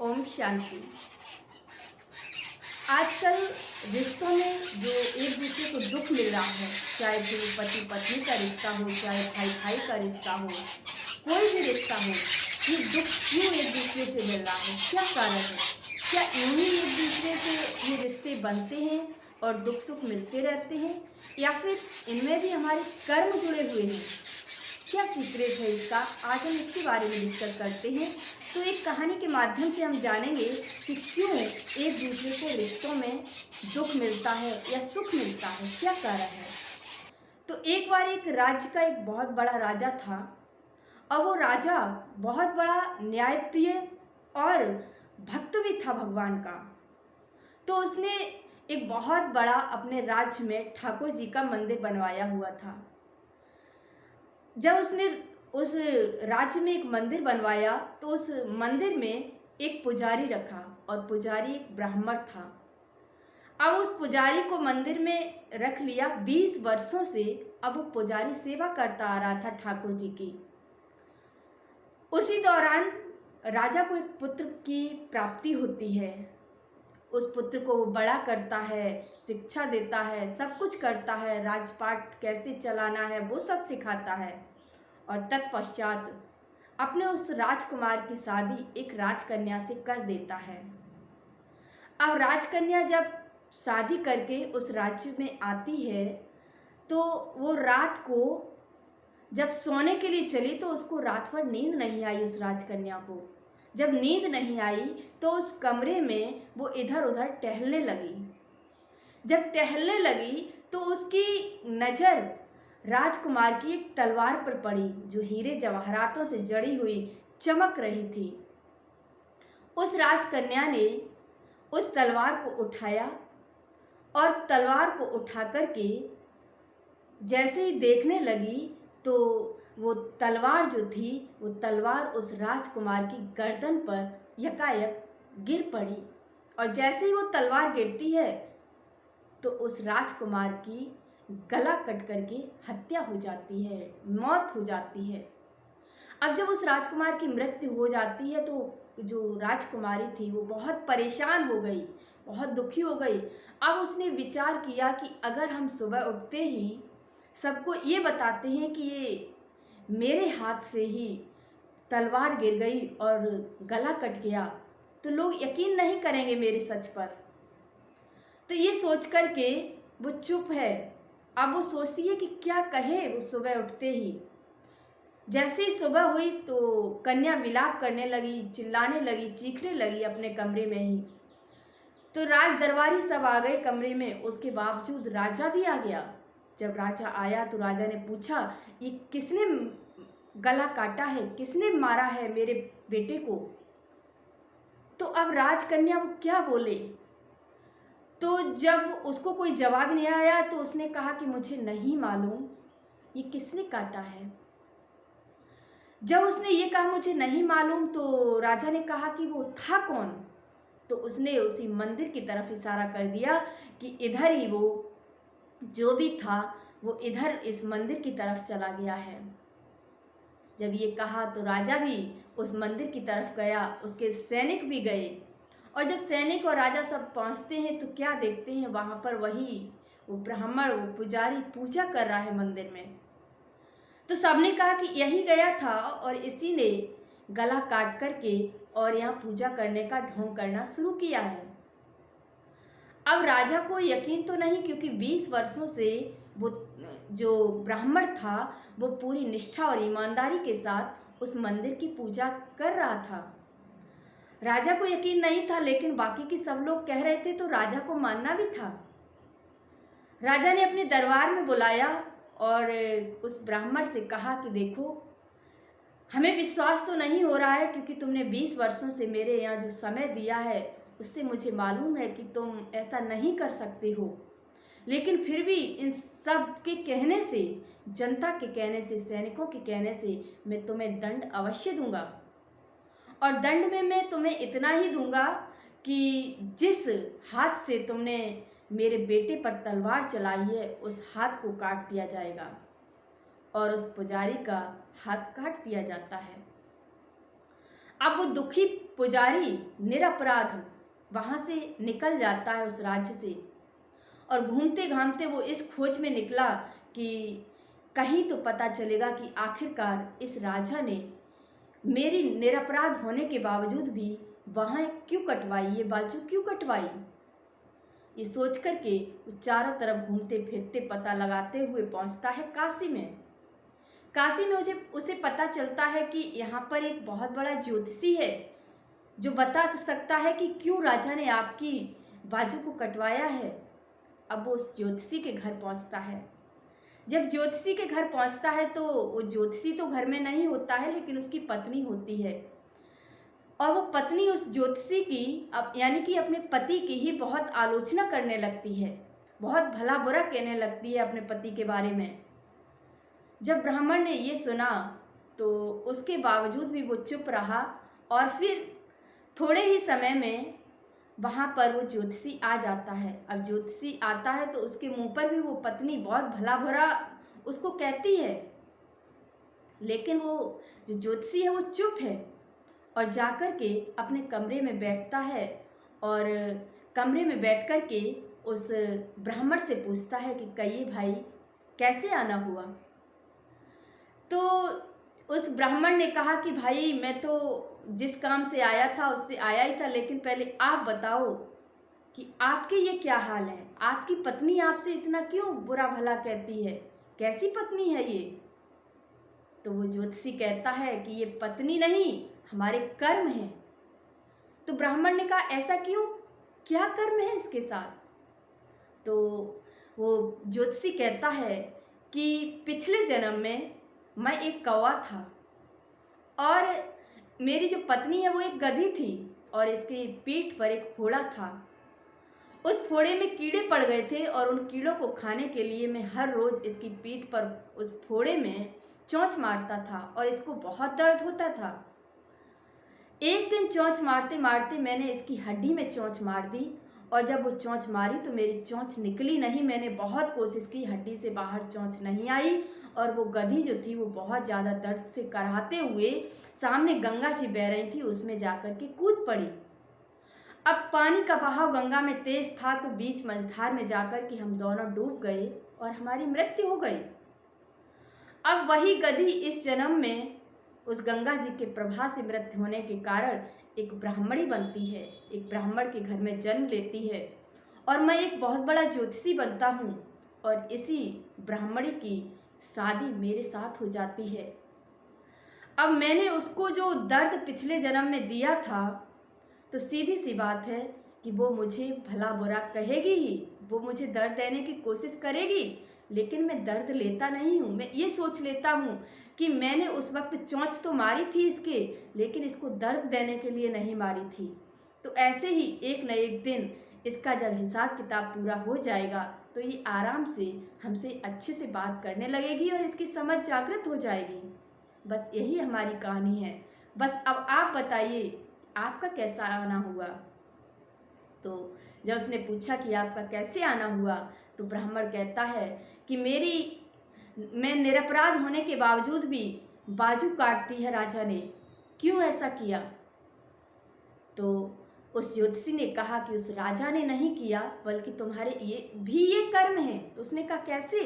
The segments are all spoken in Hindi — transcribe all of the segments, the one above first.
ओम शांति। आजकल रिश्तों में जो एक दूसरे को दुख मिल रहा है, चाहे फिर पति पत्नी का रिश्ता हो, चाहे भाई भाई का रिश्ता हो, कोई भी रिश्ता हो, ये दुख क्यों एक दूसरे से मिल रहा है? क्या कारण है? क्या यूं ही एक दूसरे से ये रिश्ते बनते हैं और दुख सुख मिलते रहते हैं, या फिर इनमें भी हमारे कर्म जुड़े हुए हैं? क्या सीक्रेट है इसका? आज हम इसके बारे में डिस्कस करते हैं। तो एक कहानी के माध्यम से हम जानेंगे कि क्यों एक दूसरे को रिश्तों में दुख मिलता है या सुख मिलता है, क्या कारण है। तो एक बार एक राज्य का एक बहुत बड़ा राजा था, और वो राजा बहुत बड़ा न्यायप्रिय और भक्त भी था भगवान का। तो उसने एक बहुत बड़ा अपने राज्य में ठाकुर जी का मंदिर बनवाया हुआ था। जब उसने उस राज्य में एक मंदिर बनवाया तो उस मंदिर में एक पुजारी रखा, और पुजारी एक ब्राह्मण था। अब उस पुजारी को मंदिर में रख लिया 20 वर्षों से। अब वो पुजारी सेवा करता आ रहा था ठाकुर जी की। उसी दौरान राजा को एक पुत्र की प्राप्ति होती है। उस पुत्र को वो बड़ा करता है, शिक्षा देता है, सब कुछ करता है, राजपाट कैसे चलाना है वो सब सिखाता है। और तत्पश्चात अपने उस राजकुमार की शादी एक राजकन्या से कर देता है। अब राजकन्या जब शादी करके उस राज्य में आती है तो वो रात को जब सोने के लिए चली तो उसको रात भर नींद नहीं आई। उस राजकन्या को जब नींद नहीं आई तो उस कमरे में वो इधर उधर टहलने लगी। जब टहलने लगी तो उसकी नज़र राजकुमार की एक तलवार पर पड़ी, जो हीरे जवाहरातों से जड़ी हुई चमक रही थी। उस राजकन्या ने उस तलवार को उठाया, और तलवार को उठा करके जैसे ही देखने लगी तो वो तलवार जो थी, वो तलवार उस राजकुमार की गर्दन पर यकायक गिर पड़ी। और जैसे ही वो तलवार गिरती है तो उस राजकुमार की गला कट करके हत्या हो जाती है, मौत हो जाती है। अब जब उस राजकुमार की मृत्यु हो जाती है तो जो राजकुमारी थी वो बहुत परेशान हो गई, बहुत दुखी हो गई। अब उसने विचार किया कि अगर हम सुबह उठते ही सबको ये बताते हैं कि ये मेरे हाथ से ही तलवार गिर गई और गला कट गया, तो लोग यकीन नहीं करेंगे मेरे सच पर। तो ये सोच कर के वो चुप है। अब वो सोचती है कि क्या कहे। वो सुबह उठते ही जैसे ही सुबह हुई तो कन्या विलाप करने लगी, चिल्लाने लगी, चीखने लगी अपने कमरे में ही। तो राज दरबारी सब आ गए कमरे में। उसके बावजूद राजा भी आ गया। जब राजा आया तो राजा ने पूछा, ये किसने गला काटा है, किसने मारा है मेरे बेटे को। तो अब राजकन्या वो क्या बोले। तो जब उसको कोई जवाब नहीं आया तो उसने कहा कि मुझे नहीं मालूम ये किसने काटा है। जब उसने ये कहा मुझे नहीं मालूम तो राजा ने कहा कि वो था कौन। तो उसने उसी मंदिर की तरफ इशारा कर दिया कि इधर ही वो जो भी था वो इधर इस मंदिर की तरफ चला गया है। जब ये कहा तो राजा भी उस मंदिर की तरफ गया, उसके सैनिक भी गए। और जब सैनिक और राजा सब पहुंचते हैं तो क्या देखते हैं, वहाँ पर वही वो ब्राह्मण, वो पुजारी पूजा कर रहा है मंदिर में। तो सबने कहा कि यही गया था और इसी ने गला काट करके और यहाँ पूजा करने का ढोंग करना शुरू किया है। अब राजा को यकीन तो नहीं, क्योंकि 20 वर्षों से वो जो ब्राह्मण था वो पूरी निष्ठा और ईमानदारी के साथ उस मंदिर की पूजा कर रहा था। राजा को यकीन नहीं था, लेकिन बाकी के सब लोग कह रहे थे तो राजा को मानना भी था। राजा ने अपने दरबार में बुलाया और उस ब्राह्मण से कहा कि देखो, हमें विश्वास तो नहीं हो रहा है, क्योंकि तुमने 20 वर्षों से मेरे यहाँ जो समय दिया है उससे मुझे मालूम है कि तुम ऐसा नहीं कर सकते हो। लेकिन फिर भी इन सब के कहने से, जनता के कहने से, सैनिकों के कहने से मैं तुम्हें दंड अवश्य दूंगा। और दंड में मैं तुम्हें इतना ही दूंगा कि जिस हाथ से तुमने मेरे बेटे पर तलवार चलाई है उस हाथ को काट दिया जाएगा। और उस पुजारी का हाथ काट दिया जाता है। अब वो दुखी पुजारी निरपराध वहाँ से निकल जाता है उस राज्य से, और घूमते घामते वो इस खोज में निकला कि कहीं तो पता चलेगा कि आखिरकार इस राजा ने मेरी निरपराध होने के बावजूद भी वहाँ क्यों कटवाई, ये बाजू क्यों कटवाई। ये सोच कर के वो चारों तरफ घूमते फिरते पता लगाते हुए पहुँचता है काशी में। काशी में उसे पता चलता है कि यहाँ पर एक बहुत बड़ा ज्योतिषी है जो बता सकता है कि क्यों राजा ने आपकी बाजू को कटवाया है। अब वो उस ज्योतिषी के घर पहुँचता है। जब ज्योतिषी के घर पहुँचता है तो वो ज्योतिषी तो घर में नहीं होता है, लेकिन उसकी पत्नी होती है, और वो पत्नी उस ज्योतिषी की यानी कि अपने पति की ही बहुत आलोचना करने लगती है, बहुत भला बुरा कहने लगती है अपने पति के बारे में। जब ब्राह्मण ने ये सुना तो उसके बावजूद भी वो चुप रहा, और फिर थोड़े ही समय में वहाँ पर वो ज्योतिषी आ जाता है। अब ज्योतिषी आता है तो उसके मुंह पर भी वो पत्नी बहुत भला बुरा उसको कहती है, लेकिन वो जो ज्योतिषी है वो चुप है और जाकर के अपने कमरे में बैठता है, और कमरे में बैठ कर के उस ब्राह्मण से पूछता है कि कहिए भाई कैसे आना हुआ। तो उस ब्राह्मण ने कहा कि भाई मैं तो जिस काम से आया था उससे आया ही था, लेकिन पहले आप बताओ कि आपके ये क्या हाल है, आपकी पत्नी आपसे इतना क्यों बुरा भला कहती है, कैसी पत्नी है ये। तो वो ज्योतिषी कहता है कि ये पत्नी नहीं, हमारे कर्म हैं। तो ब्राह्मण ने कहा ऐसा क्यों, क्या कर्म है इसके साथ। तो वो ज्योतिषी कहता है कि पिछले जन्म में मैं एक कौवा था, और मेरी जो पत्नी है वो एक गधी थी, और इसकी पीठ पर एक फोड़ा था। उस फोड़े में कीड़े पड़ गए थे, और उन कीड़ों को खाने के लिए मैं हर रोज़ इसकी पीठ पर उस फोड़े में चोंच मारता था, और इसको बहुत दर्द होता था। एक दिन चोंच मारते मारते मैंने इसकी हड्डी में चोंच मार दी, और जब वो चोंच मारी तो मेरी चोंच निकली नहीं। मैंने बहुत कोशिश की, हड्डी से बाहर चोंच नहीं आई, और वो गधी जो थी वो बहुत ज़्यादा दर्द से कराहते हुए सामने गंगा जी बह रही थी, उसमें जाकर के कूद पड़ी। अब पानी का बहाव गंगा में तेज था, तो बीच मझधार में जाकर के हम दोनों डूब गए और हमारी मृत्यु हो गई। अब वही गधी इस जन्म में उस गंगा जी के प्रभाव से मृत्यु होने के कारण एक ब्राह्मणी बनती है, एक ब्राह्मण के घर में जन्म लेती है, और मैं एक बहुत बड़ा ज्योतिषी बनता हूँ, और इसी ब्राह्मणी की शादी मेरे साथ हो जाती है। अब मैंने उसको जो दर्द पिछले जन्म में दिया था, तो सीधी सी बात है कि वो मुझे भला बुरा कहेगी ही, वो मुझे दर्द देने की कोशिश करेगी, लेकिन मैं दर्द लेता नहीं हूँ। मैं ये सोच लेता हूँ कि मैंने उस वक्त चोंच तो मारी थी इसके, लेकिन इसको दर्द देने के लिए नहीं मारी थी। तो ऐसे ही एक न एक दिन इसका जब हिसाब किताब पूरा हो जाएगा तो ये आराम से हमसे अच्छे से बात करने लगेगी और इसकी समझ जागृत हो जाएगी। बस यही हमारी कहानी है। बस अब आप बताइए आपका कैसा आना हुआ। तो जब उसने पूछा कि आपका कैसे आना हुआ, तो ब्राह्मण कहता है कि मैं निरपराध होने के बावजूद भी बाजू काट दी है राजा ने, क्यों ऐसा किया। तो उस ज्योतिषी ने कहा कि उस राजा ने नहीं किया, बल्कि तुम्हारे ये कर्म है। तो उसने कहा कैसे।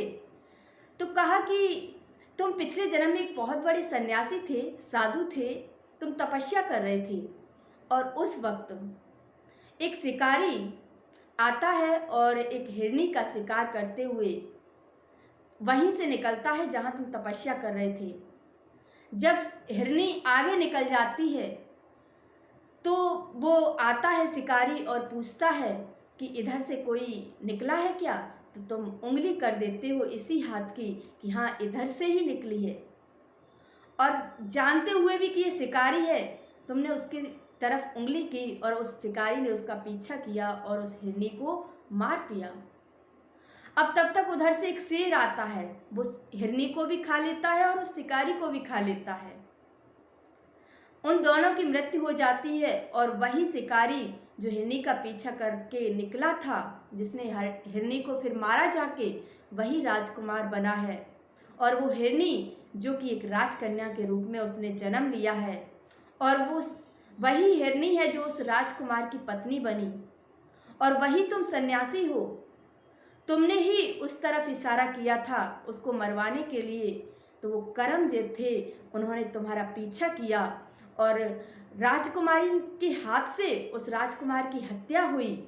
तो कहा कि तुम पिछले जन्म में एक बहुत बड़े सन्यासी थे, साधु थे, तुम तपस्या कर रहे थे, और उस वक्त एक शिकारी आता है और एक हिरनी का शिकार करते हुए वहीं से निकलता है जहां तुम तपस्या कर रहे थे। जब हिरनी आगे निकल जाती है तो वो आता है शिकारी और पूछता है कि इधर से कोई निकला है क्या। तो तुम उंगली कर देते हो इसी हाथ की कि हाँ इधर से ही निकली है, और जानते हुए भी कि ये शिकारी है तुमने उसकी तरफ उंगली की, और उस शिकारी ने उसका पीछा किया और उस हिरनी को मार दिया। अब तब तक उधर से एक शेर आता है, वो हिरनी को भी खा लेता है और उस शिकारी को भी खा लेता है। उन दोनों की मृत्यु हो जाती है, और वही शिकारी जो हिरनी का पीछा करके निकला था, जिसने हिरनी को फिर मारा जाके, वही राजकुमार बना है। और वो हिरनी जो कि एक राजकन्या के रूप में उसने जन्म लिया है, और वही हिरनी है जो उस राजकुमार की पत्नी बनी, और वही तुम सन्यासी हो। तुमने ही उस तरफ इशारा किया था उसको मरवाने के लिए। तो वो करम जो थे उन्होंने तुम्हारा पीछा किया, और राजकुमारी के हाथ से उस राजकुमार की हत्या हुई,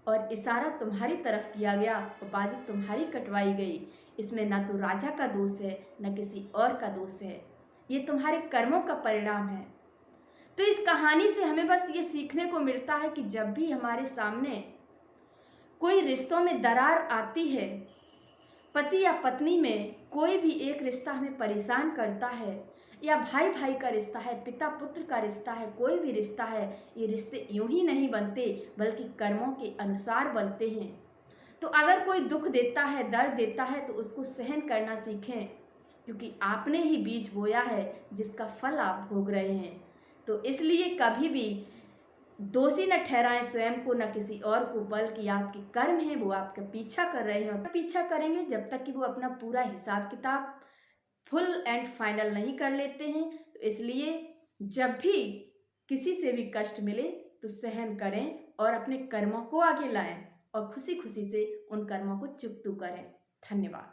और इशारा तुम्हारी तरफ किया गया और बाजू तुम्हारी कटवाई गई। इसमें ना तो राजा का दोष है, न किसी और का दोष है, ये तुम्हारे कर्मों का परिणाम है। तो इस कहानी से हमें बस ये सीखने को मिलता है कि जब भी हमारे सामने कोई रिश्तों में दरार आती है, पति या पत्नी में कोई भी एक रिश्ता हमें परेशान करता है, या भाई भाई का रिश्ता है, पिता पुत्र का रिश्ता है, कोई भी रिश्ता है, ये रिश्ते यूं ही नहीं बनते बल्कि कर्मों के अनुसार बनते हैं। तो अगर कोई दुख देता है, दर्द देता है, तो उसको सहन करना सीखें, क्योंकि आपने ही बीज बोया है जिसका फल आप भोग रहे हैं। तो इसलिए कभी भी दोषी न ठहराएं स्वयं को, न किसी और को, बल्कि आपके कर्म हैं वो आपका पीछा कर रहे हैं, और पीछा करेंगे जब तक कि वो अपना पूरा हिसाब किताब फुल एंड फाइनल नहीं कर लेते हैं। तो इसलिए जब भी किसी से भी कष्ट मिले तो सहन करें और अपने कर्मों को आगे लाएं, और खुशी खुशी से उन कर्मों को चुकतू करें। धन्यवाद।